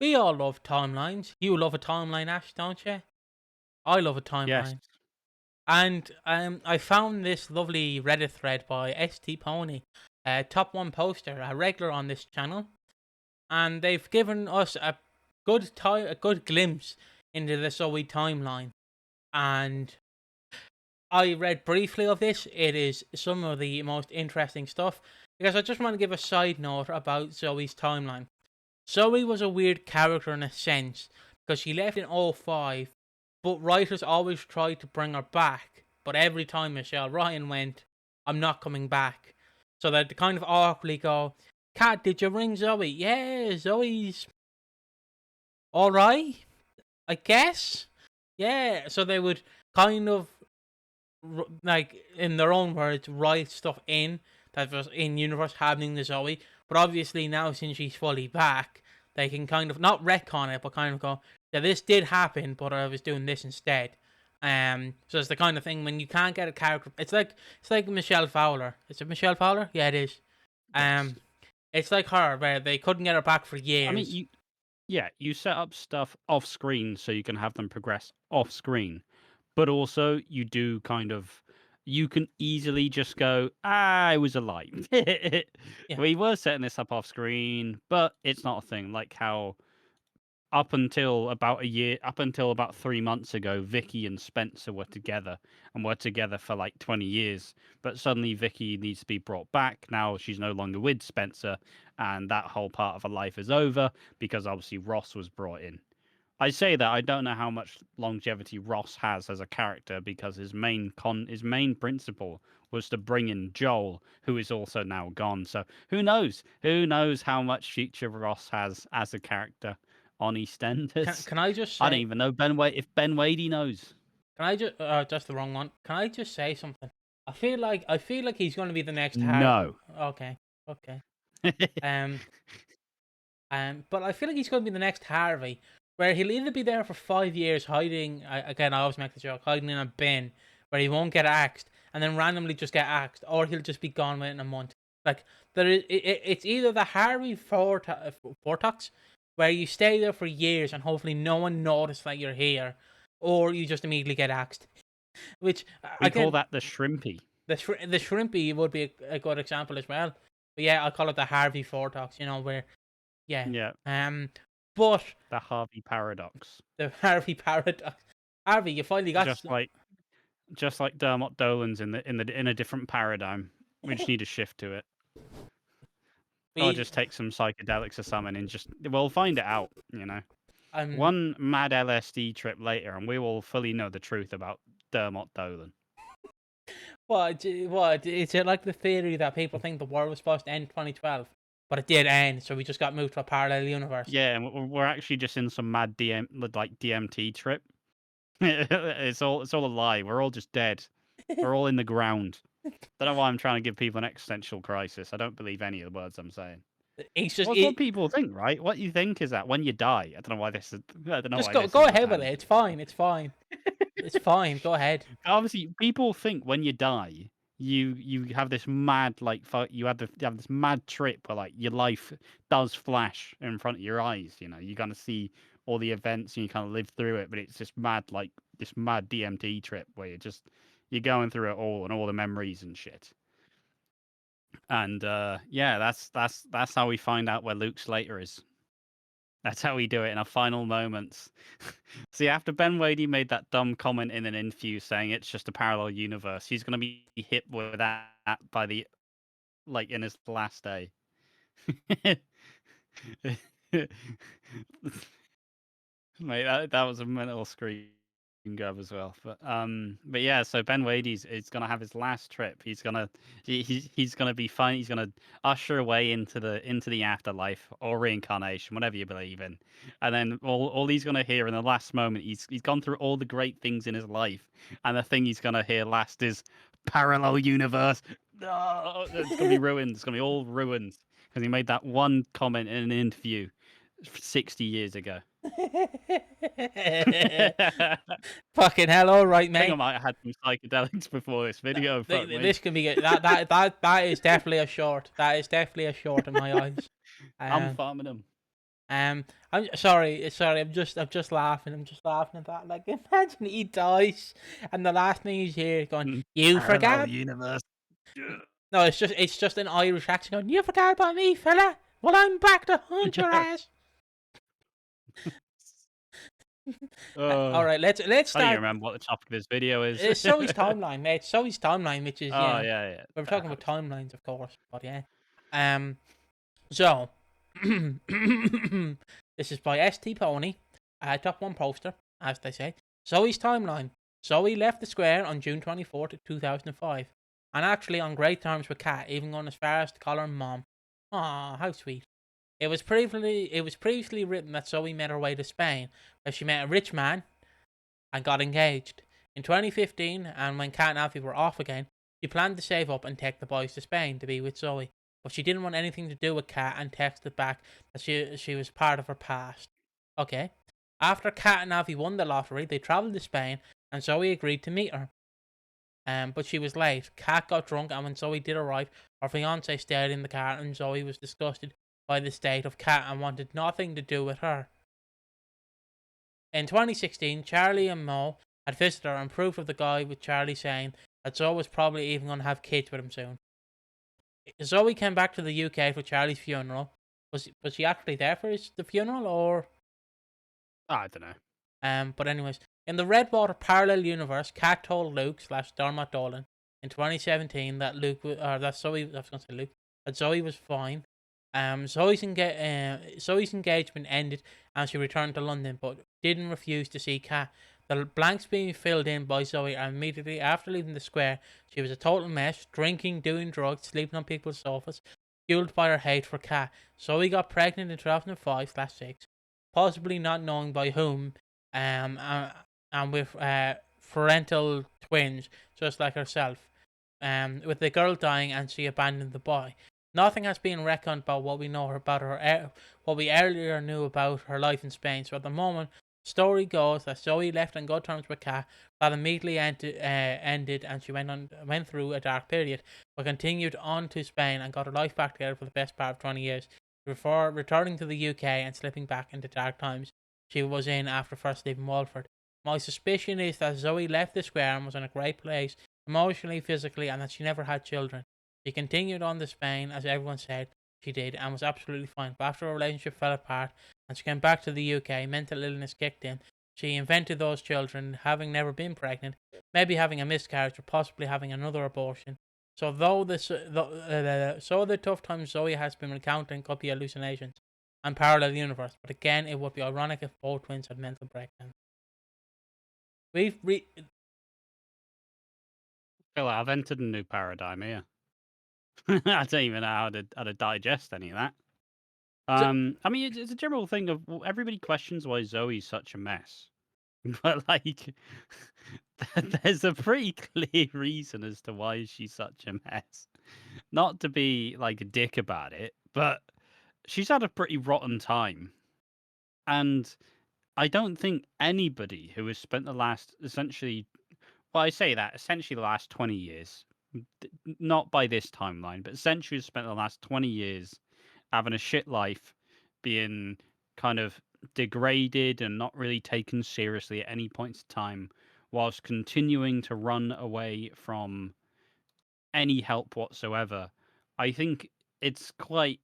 We all love timelines. You love a timeline, Ash, don't you? I love a Yes. timeline. And I found this lovely Reddit thread by ST Pony, top one poster, a regular on this channel, and they've given us a good glimpse into the Zoe timeline. And I read briefly of this. It is some of the most interesting stuff because I just want to give a side note about Zoe's timeline. Zoe was a weird character in a sense because she left in '05, but writers always tried to bring her back. But every time Michelle Ryan went, I'm not coming back. So they'd kind of awkwardly go, Kat, did you ring Zoe? Yeah, Zoe's alright, I guess. Yeah, so they would kind of, like, in their own words, write stuff in that was in universe happening to Zoe. But obviously now, since she's fully back, they can kind of not retcon it, but kind of go, yeah, this did happen, but I was doing this instead. So it's the kind of thing when you can't get a character. It's like Michelle Fowler. Is it Michelle Fowler? Yeah, it is. Yes. It's like her where they couldn't get her back for I mean, years. you set up stuff off screen so you can have them progress off screen, but also you do kind of you can easily just go, I was alive. Yeah, We were setting this up off screen, but it's not a thing. Like how up until about 3 months ago, Vicky and Spencer were together and were together for like 20 years. But suddenly Vicky needs to be brought back. Now she's no longer with Spencer, and that whole part of her life is over because obviously Ross was brought in. I say that I don't know how much longevity Ross has as a character because his main principle was to bring in Joel, who is also now gone. So who knows? Who knows how much future Ross has as a character on EastEnders? can I just I don't say? even know if Ben Wadey knows. Can I just that's the wrong one. Can I just say something? I feel like he's going to be the next Har. No. Okay, okay. Um, but I feel like he's going to be the next Harvey, where he'll either be there for 5 years hiding. Again, I always make the joke, hiding in a bin where he won't get axed, and then randomly just get axed, or he'll just be gone within a month. Like it's either the Harvey Vortex, where you stay there for years and hopefully no one notices that you're here, or you just immediately get axed. Which We call again, that the Shrimpy. the shrimpy would be a good example as well. But yeah, I call it the Harvey Vortex. Where yeah, Yeah, but the Harvey paradox. the Harvey paradox. Harvey, you finally got. Just like Dermot Dolan's in a different paradigm. We just need a shift to it. Or We, just take some psychedelics or something and just we'll find it out, you know. um, One mad LSD trip later and we will fully know the truth about Dermot Dolan. what is it like the theory that people think the world was supposed to end 2012, but it did end, so we just got moved to a parallel universe. Yeah, and we're actually just in some mad DMT trip. It's all a lie. We're all just dead. We're all in the ground. Don't know why I'm trying to give people an existential crisis. I don't believe any of the words I'm saying. It's just What's what people think, right? What you think is that when you die, I don't know why this is. I don't know just why go this is a ahead with it. tangent. It's fine. It's fine. It's fine. Go ahead. Obviously, people think when you die, you have this mad you have this mad trip where like your life does flash in front of your eyes. You know, you kind of see all the events and you kind of live through it, but it's just mad like this mad DMT trip where you're going through it all and all the memories and shit. And yeah, that's how we find out where Luke Slater is. That's how we do it in our final moments. See, after Ben Wadey made that dumb comment in an interview saying it's just a parallel universe, he's gonna be hit with that by the in his last day. Mate, that was a mental screen grab as well. But yeah, so Ben Wadey's is gonna have his last trip. He's gonna be fine. He's gonna usher away into the afterlife or reincarnation, whatever you believe in. And then all he's gonna hear in the last moment, he's gone through all the great things in his life, and the thing he's gonna hear last is parallel universe. No, it's gonna be ruined. It's gonna be all ruined because he made that one comment in an interview 60 years ago. Fucking hell! All right, I think I mate. might have had some psychedelics before this video. Fuck me. This can be good. That is definitely a short. That is definitely a short in my eyes. I'm Um, farming them. I'm sorry. I'm just laughing. I'm just laughing at that. Like, imagine he dies, and the last thing he's here going, "You Parallel forgot." universe. No, it's just an Irish accent going, "You forgot about me, fella. Well, I'm back to haunt your ass." All uh, right, let's I don't even start. remember what the topic of this video is. It's Zoe's timeline, mate. Zoe's timeline, which is Oh yeah, yeah. we're That talking about helps. timelines, of course, but yeah. Um, so this is by ST Pony, top one poster, as they say. Zoe's timeline. Zoe left the square on June 24th, 2005, and actually on great terms with Kat, even going as far as to call her mom. Aw, how sweet. It was previously written that Zoe made her way to Spain, where she met a rich man and got engaged. In 2015, and when Kat and Alfie were off again, she planned to save up and take the boys to Spain to be with Zoe. But she didn't want anything to do with Kat and texted back that she was part of her past. Okay. After Kat and Alfie won the lottery, they travelled to Spain and Zoe agreed to meet her. But she was late. Kat got drunk, and when Zoe did arrive, her fiance stayed in the car, and Zoe was disgusted by the state of Kat and wanted nothing to do with her. In 2016, Charlie and Mo had visited her and proof of the guy with Charlie saying that Zoe was probably even going to have kids with him soon. Zoe came back to the UK for Charlie's funeral. Was she actually there for the funeral, or? I don't know. But anyways, in the Redwater parallel universe, Kat told Luke / Dermot Dolan in 2017 that that Zoe, I was going to say Luke, that Zoe was fine. Zoe's engagement ended and she returned to London, but didn't refuse to see Kat. The blanks being filled in by Zoe, and immediately after leaving the square, she was a total mess, drinking, doing drugs, sleeping on people's sofas, fueled by her hate for Kat. Zoe got pregnant in 2005/6, possibly not knowing by whom, and with parental twins, just like herself. With the girl dying, and she abandoned the boy. Nothing has been reckoned about what we know about her, what we earlier knew about her life in Spain. So at the moment, story goes that Zoe left on good terms with Kat, that immediately ended, and she went through a dark period, but continued on to Spain and got her life back together for the best part of 20 years, before returning to the UK and slipping back into dark times she was in after first leaving Walford. My suspicion is that Zoe left the square and was in a great place, emotionally, physically, and that she never had children. She continued on to Spain, as everyone said she did, and was absolutely fine. But after her relationship fell apart and she came back to the UK, mental illness kicked in. She invented those children, having never been pregnant, maybe having a miscarriage, or possibly having another abortion. So the tough times Zoe has been recounting could be hallucinations and parallel universe. But again, it would be ironic if both twins had mental breakdowns. Feel like I've entered a new paradigm here. I don't even know how to digest any of that. So, I mean, it's a general thing of everybody questions why Zoe's such a mess, but like, there's a pretty clear reason as to why she's such a mess. Not to be like a dick about it, but she's had a pretty rotten time, and I don't think anybody who has spent the last essentially, well, I say that essentially the last 20 years, not by this timeline, but essentially has spent the last 20 years having a shit life, being kind of degraded and not really taken seriously at any point in time, whilst continuing to run away from any help whatsoever. I think it's quite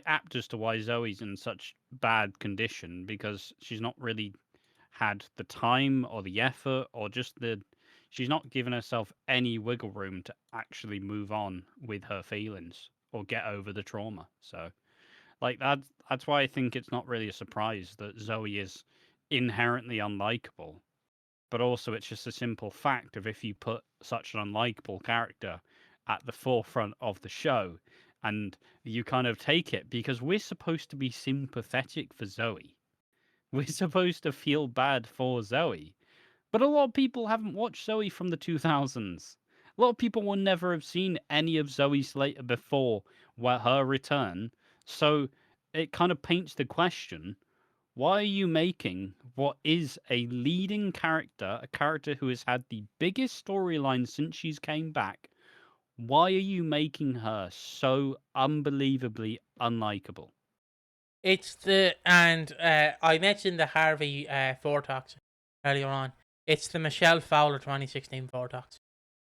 apt as to why Zoe's in such bad condition, because she's not really had the time or the effort, or just she's not given herself any wiggle room to actually move on with her feelings or get over the trauma. So like that's why I think it's not really a surprise that Zoe is inherently unlikable. But also it's just a simple fact of, if you put such an unlikable character at the forefront of the show, and you kind of take it, because we're supposed to be sympathetic for Zoe. We're supposed to feel bad for Zoe. But a lot of people haven't watched Zoe from the 2000s. A lot of people will never have seen any of Zoe Slater before her return. So it kind of paints the question, why are you making what is a leading character, a character who has had the biggest storyline since she's came back, why are you making her so unbelievably unlikable? I mentioned the Harvey Vortex earlier on. It's the Michelle Fowler 2016 Vortex,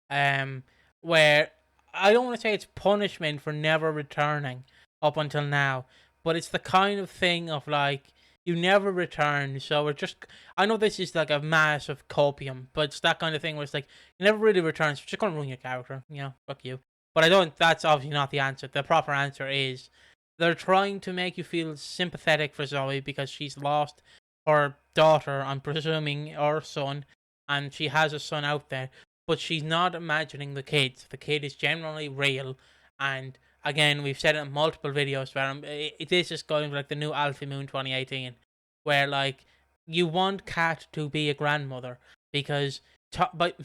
um, where I don't want to say it's punishment for never returning up until now, but it's the kind of thing of like you never return, so we're just. I know this is like a massive copium, but it's that kind of thing where it's like you never really return, so we're just gonna ruin your character, fuck you. But I don't. That's obviously not the answer. The proper answer is they're trying to make you feel sympathetic for Zoe because she's lost her daughter, I'm presuming, or son, and she has a son out there, but she's not imagining the kids. The kid is generally real, and again, we've said it in multiple videos where this is going like the new Alpha Moon 2018, where like you want Kat to be a grandmother because, but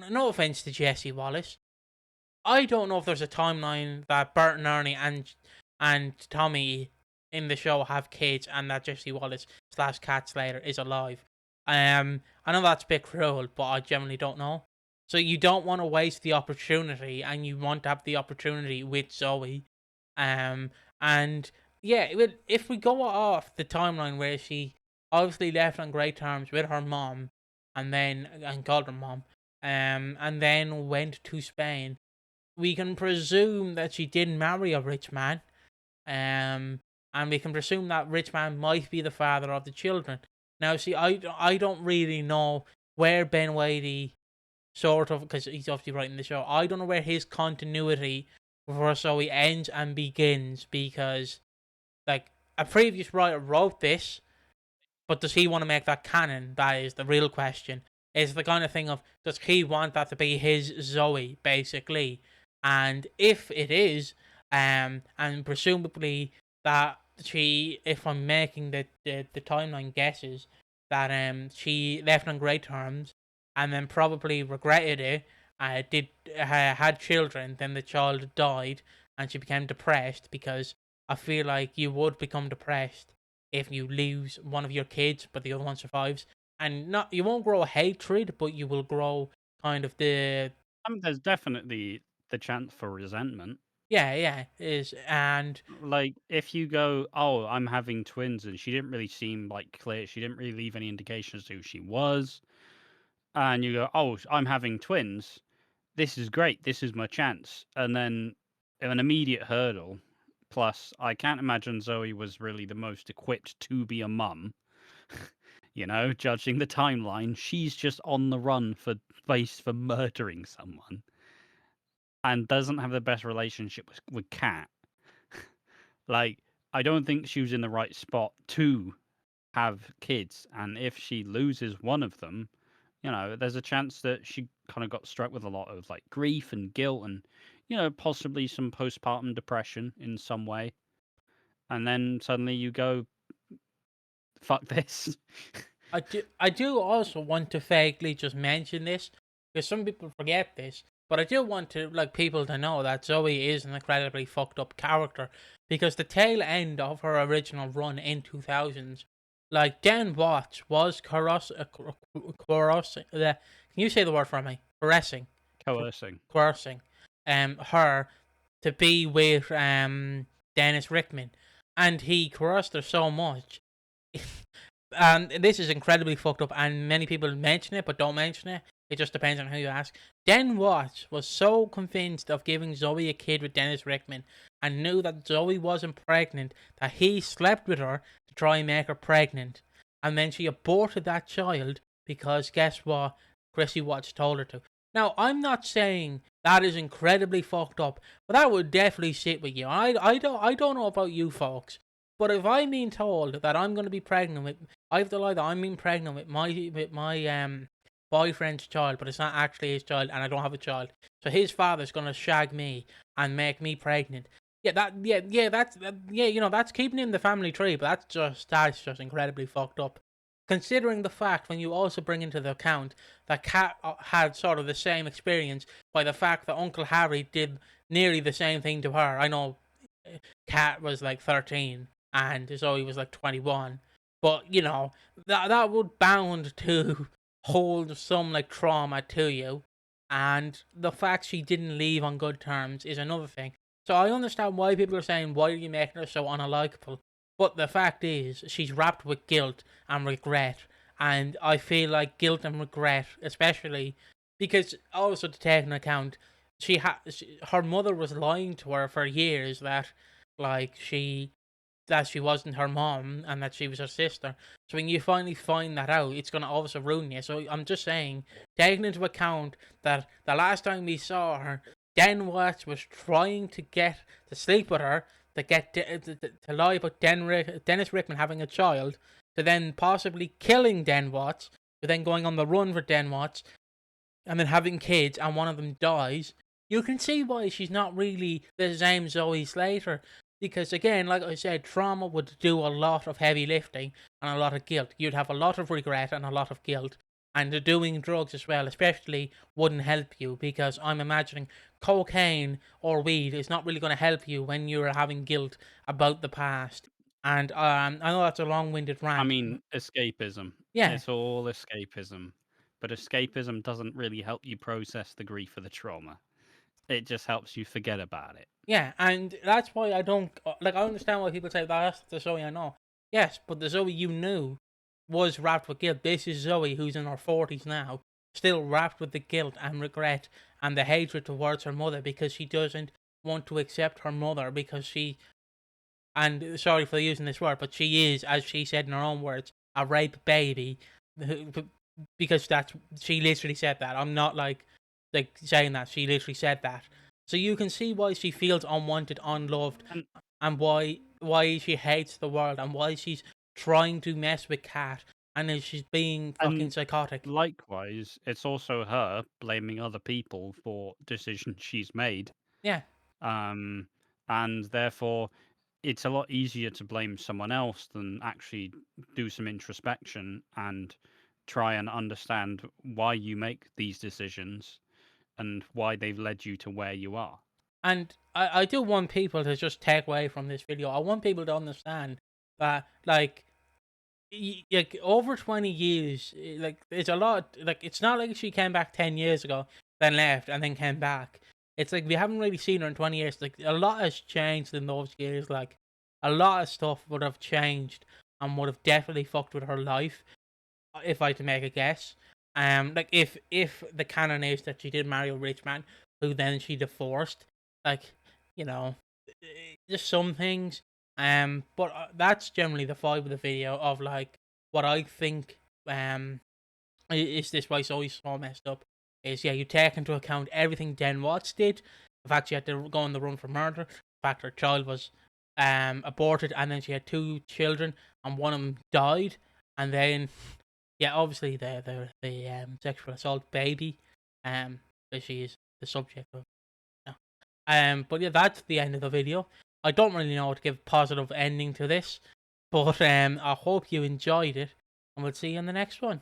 no offense to Jessie Wallace, I don't know if there's a timeline that Bert and Ernie and Tommy in the show have kids and that Jesse Wallace / Cat Slater is alive. I know that's a bit cruel, but I generally don't know. So you don't want to waste the opportunity, and you want to have the opportunity with Zoe. And yeah, if we go off the timeline where she obviously left on great terms with her mom, and called her mom, and then went to Spain, we can presume that she didn't marry a rich man, and we can presume that rich man might be the father of the children. Now, see, I don't really know where Ben Wadey sort of, because he's obviously writing the show, I don't know where his continuity for Zoe ends and begins, because, like, a previous writer wrote this, but does he want to make that canon? That is the real question. It's the kind of thing of, does he want that to be his Zoe, basically? And if it is, and presumably that she, if I'm making the timeline guesses, that she left on great terms, and then probably regretted it, had children, then the child died, and she became depressed, because I feel like you would become depressed if you lose one of your kids, but the other one survives, and not you won't grow hatred, but you will grow kind of the There's definitely the chance for resentment. yeah is and Like, if you go, "Oh, I'm having twins," and she didn't really seem, like, clear, she didn't really leave any indications to who she was, and you go, "Oh, I'm having twins. This is great. This is my chance." And then an immediate hurdle, plus I can't imagine Zoe was really the most equipped to be a mum. Judging the timeline, she's just on the run for murdering someone and doesn't have the best relationship with Kat. Like, I don't think she was in the right spot to have kids, and if she loses one of them, there's a chance that she kind of got struck with a lot of like grief and guilt and possibly some postpartum depression in some way. And then suddenly you go, fuck this. I do also want to vaguely just mention this, because some people forget this, but I do want to like people to know that Zoe is an incredibly fucked up character, because the tail end of her original run in 2000s, like Dan Watts was can you say the word for me? Coercing her to be with Dennis Rickman, and he coerced her so much. And this is incredibly fucked up, and many people mention it but don't mention it. It just depends on who you ask. Den Watts was so convinced of giving Zoe a kid with Dennis Rickman, and knew that Zoe wasn't pregnant, that he slept with her to try and make her pregnant. And then she aborted that child because guess what? Chrissy Watts told her to. Now, I'm not saying that is incredibly fucked up, but that would definitely sit with you. I don't know about you folks, but if I'm being told that I'm going to be pregnant with, I have to lie that I'm being pregnant with my boyfriend's child, but it's not actually his child, and I don't have a child. So his father's going to shag me and make me pregnant. That's keeping in the family tree, but that's just incredibly fucked up. Considering the fact, when you also bring into the account that Kat had sort of the same experience by the fact that Uncle Harry did nearly the same thing to her. I know Kat was like 13 and Zoe was like 21, but that would bound to hold some like trauma to you, and the fact she didn't leave on good terms is another thing. So I understand why people are saying, why are you making her so unlikable? But the fact is, she's wrapped with guilt and regret, and I feel like guilt and regret, especially because also to take into account, her mother was lying to her for years that like she wasn't her mom and that she was her sister. So when you finally find that out, it's gonna also ruin you. So I'm just saying, taking into account that the last time we saw her, Den Watts was trying to get to sleep with her, to lie about Dennis Rickman having a child, to then possibly killing Den Watts, to then going on the run for Den Watts, and then having kids, and one of them dies. You can see why she's not really the same Zoe Slater. Because again, like I said, trauma would do a lot of heavy lifting and a lot of guilt. You'd have a lot of regret and a lot of guilt. And the doing drugs as well, especially, wouldn't help you, because I'm imagining cocaine or weed is not really going to help you when you're having guilt about the past. And I know that's a long-winded I rant. mean, escapism. Yeah, It's all escapism. But escapism doesn't really help you process the grief or the trauma. It just helps you forget about it. yeah, and that's why I don't like. I understand why people say that's the Zoe I know. Yes, but the Zoe you knew was wrapped with guilt. This is Zoe who's in her 40s now, still wrapped with the guilt and regret and the hatred towards her mother, because she doesn't want to accept her mother, because she, and sorry for using this word, but she is, as she said in her own words, a rape baby, because she literally said that. I'm not like saying that. She literally said that. So you can see why she feels unwanted, unloved, And and why she hates the world, and why she's trying to mess with Kat, and then she's being fucking and psychotic. likewise, it's also her blaming other people for decisions she's made. Yeah, Um, and therefore, it's a lot easier to blame someone else than actually do some introspection and try and understand why you make these decisions and why they've led you to where you are. and I do want people to just take away from this video. I want people to understand that, like, like over 20 years, like it's a lot. Like, it's not like she came back 10 years ago, then left, and then came back. It's like we haven't really seen her in 20 years. Like, a lot has changed in those years. Like, a lot of stuff would have changed and would have definitely fucked with her life, if I had to make a guess. Like, if the canon is that she did marry a rich man who then she divorced, like, you know, just some things. But that's generally the vibe of the video, of like what I think. Is this why it's always so messed up? Is, yeah, you take into account everything Den Watts did. The fact she had to go on the run for murder. The fact her child was aborted, and then she had two children, and one of them died, and then yeah, obviously the sexual assault baby, that she is the subject of. Yeah. But yeah, that's the end of the video. I don't really know how to give a positive ending to this, but I hope you enjoyed it, and we'll see you in the next one.